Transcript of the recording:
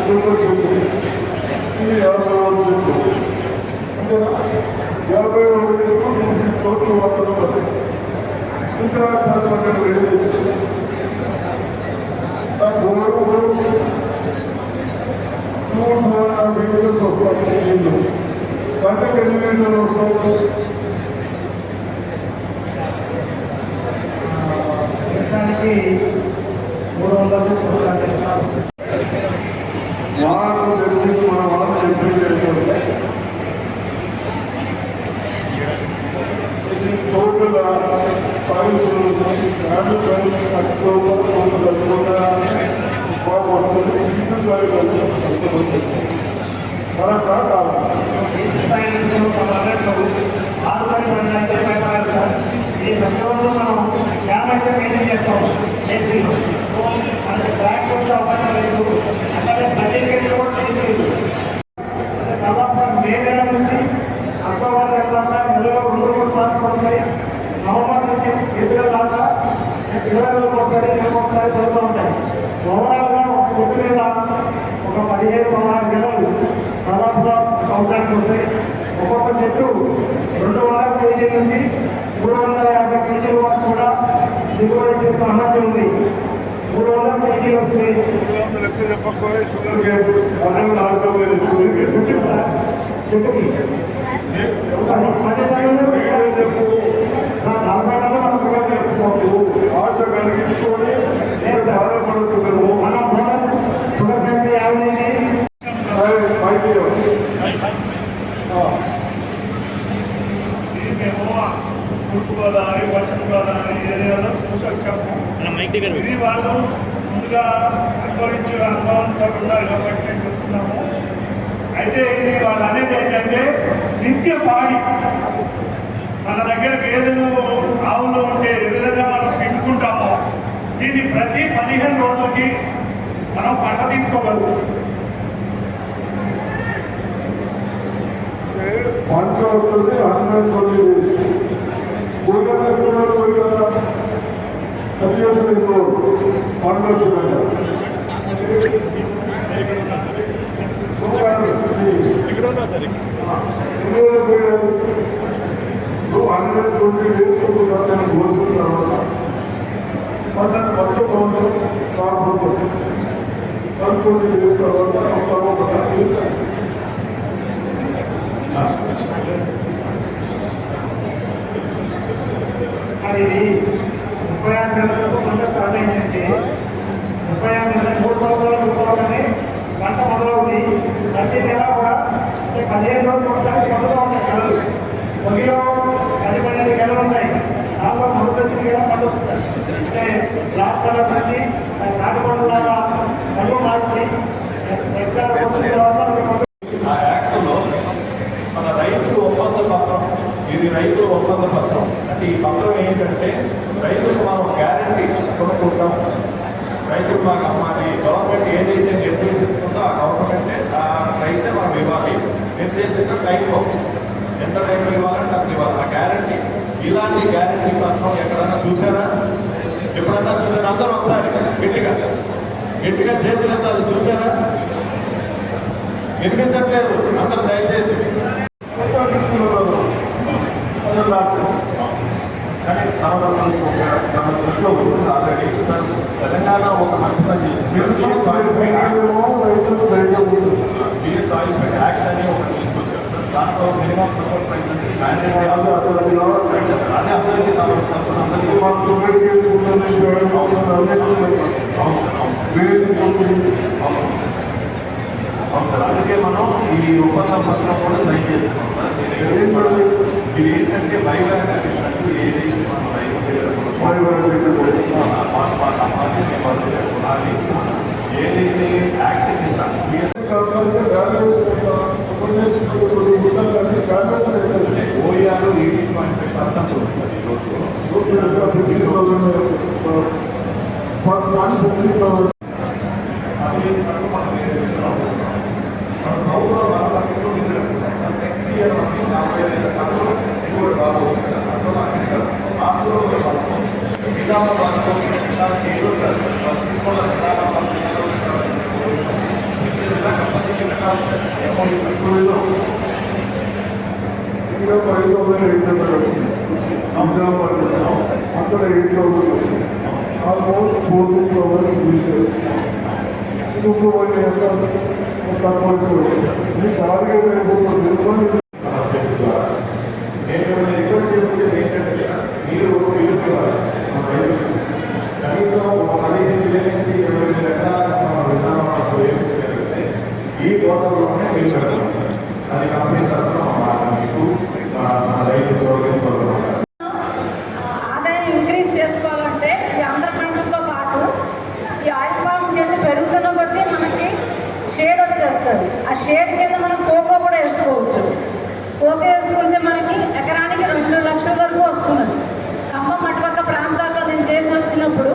చెప్పు ఇది 50 చెప్పు అంతేనా 51 కోట్లు వాడుతున్నారు ఇంకా 12 వేలు బీచెస్ వస్తాయి నీళ్ళు గంటకు 8 లీటర్లు వస్తాయి ఎకరానికి 300 వాళ్ళు తెలిసి మన వాళ్ళు చెప్పింది చోట్ల ఫైల్స్ వస్తుంది కష్టపడుతుంది మనకు కాదు ఈ సందర్భంలో మనం క్యామ్ అయితే మెయింటైన్ చేస్తాం ఏసీలో మనకి ట్రాక్స్ వచ్చే అవకాశం లేదు అట్లాగే సర్టిఫికేట్ కూడా లేదు దాదాపు మే నెల నుంచి అక్టోబర్ నెల దాకా నెలలో 2 సార్లు వస్తాయి నవంబర్ నుంచి ఏప్రిల్ దాకా 20 రోజులకు ఒకసారి నెలకు ఒకసారి జరుగుతూ ఉంటాయి ఓవరాల్గా ఒక చెట్టు మీద ఒక 15-16 నెలలు దాదాపుగా సంవత్సరానికి వస్తాయి ఒక్కొక్క చెట్టు 200 కేజీల నుంచి 350 కేజీల వరకు కూడా దిగుబడి ఇచ్చే సామర్థ్యం ఉంది 300 కేజీలు వస్తుంది లెక్క చెప్పకపోతే షుగర్ కేక్ అన్నం ఆశపోయింది సార్ చెట్టుకి 10 చెప్పు 40 మనం షుగర్ చెప్పుకోవచ్చు ఆశ కలిగించుకొని బాధపడుతున్నారు మనం షుగర్ ఫ్యాక్టరీ యావరేజ్ తూర్పుగోదావరి పశ్చిమ గోదావరి ఏరియాలో చూసొచ్చాము. ఇది వాళ్ళు ముందుగా అనుభవించే అనుభవంతో ఉన్నారు కాబట్టి నేను చెప్తున్నాము. అయితే ఇది వాళ్ళు అనేది ఏంటంటే నిత్య పాడి మన దగ్గర గేదెలు ఆవులు ఉంటే ఏ విధంగా మనం పెంచుకుంటామో దీన్ని ప్రతి 15 రోజులకి మనం పంట తీసుకోగలుగుతాం. పంట వస్తుంది 120 days పంట వచ్చిందంట పోయారు 120 days ఒకసారి నేను భోజనం తర్వాత పంట వచ్చే సంవత్సరం రాకపోతుంది 120 days తర్వాత ఇది 36 నెలలకు పంట స్టార్ట్ అయిందంటే 36 నెలలు 3 సంవత్సరాల తర్వాతనే పంట మొదలవుతుంది. ప్రతి నెల కూడా 15 రోజులు ఒకసారి పండుగ ఉంటాయి గెలలు ఒగిలో 10-12 గెలలు ఉన్నాయి. దానిలో మొదటి వచ్చిన గెల పండుగ సార్ అంటే బ్లాక్ కలర్ నుంచి నాటు పండుగ రంగు మార్చి ఎక్కడ వచ్చిన తర్వాత ఆ యాక్ట్లో మన రైతు ఒప్పంద పత్రం ఇది రైతు ఒప్పంద పత్రం అంటే ఈ పత్రం ఏంటంటే రైతులకు మనం గ్యారంటీ కొనుక్కుంటాం. రైతులు మాకు అమ్మాలి గవర్నమెంట్ ఏదైతే నిర్దేశిస్తుందో ఆ గవర్నమెంటే ఆ ప్రైసే మనం ఇవ్వాలి. నిర్దేశించిన టైంలో ఎంత టైంలో ఇవ్వాలంటే అట్లా ఇవ్వాలి. ఆ గ్యారంటీ ఇలాంటి గ్యారంటీ పత్రం ఎక్కడన్నా చూసారా? ఎప్పుడన్నా చూసారా? అందరూ ఒకసారి గట్టిగా చేతులెత్తాలి. చూసారా? వినిపించట్లేదు అందరూ దయచేసి. కానీ చాలా మంది మన దృష్టిలో ఉంటుంది ఆల్రెడీ. తెలంగాణ ఒక మంచి పని సాయిల్ యాక్ట్ అని ఒకటి తీసుకొచ్చారు. దాంట్లో మినిమం సపోర్ట్ ప్రైస్ అంటే అదే అందరికీ అందుకే మనం ఈ ఒప్పంద పత్రం కూడా సైన్ చేస్తున్నాం సార్. ఇది ఏంటంటే బైబ్యాక్ అంటే ఏదైతే మనం రైతు ఏదైతే యాక్ట్ ఓఆర్ 18.5% ఇంకా 5,800 వచ్చింది హైదరాబాద్ అక్కడ 8,000 వచ్చింది ఆల్మోస్ట్ 4,000 తీసారు ఇంకొక 1 ఎంత తక్కువ వచ్చారు మీ టార్గెట్ అయిపోతుంది. నేను రిక్వెస్ట్ చేసేది ఏంటంటే మీరు ఇల్లు ఇవ్వాలి మన రైతులకు కనీసం 15 నుంచి 20 ఎకరాల విధానం ఏమిస్తే ఈ గోదావరిలోనే మీరు పెడతాం అది కంపెనీ తరఫున మీకు మన రైతు సోదరులు ఆదాయం ఇంక్రీజ్ చేసుకోవాలంటే ఈ ఆంధ్ర పంటలతో పాటు ఈ ఆయిల్ పామ్ చెట్టు పెరుగుతున్న కొద్దీ మనకి షేడ్ వచ్చేస్తుంది. ఆ షేడ్ కింద మనం కోకో కూడా వేసుకోవచ్చు. కోకో వేసుకుంటే మనకి ఎకరానికి 2 లక్షల వరకు వస్తున్నది. ఖమ్మం అటుపక్క ప్రాంతాల్లో నేను చేసి వచ్చినప్పుడు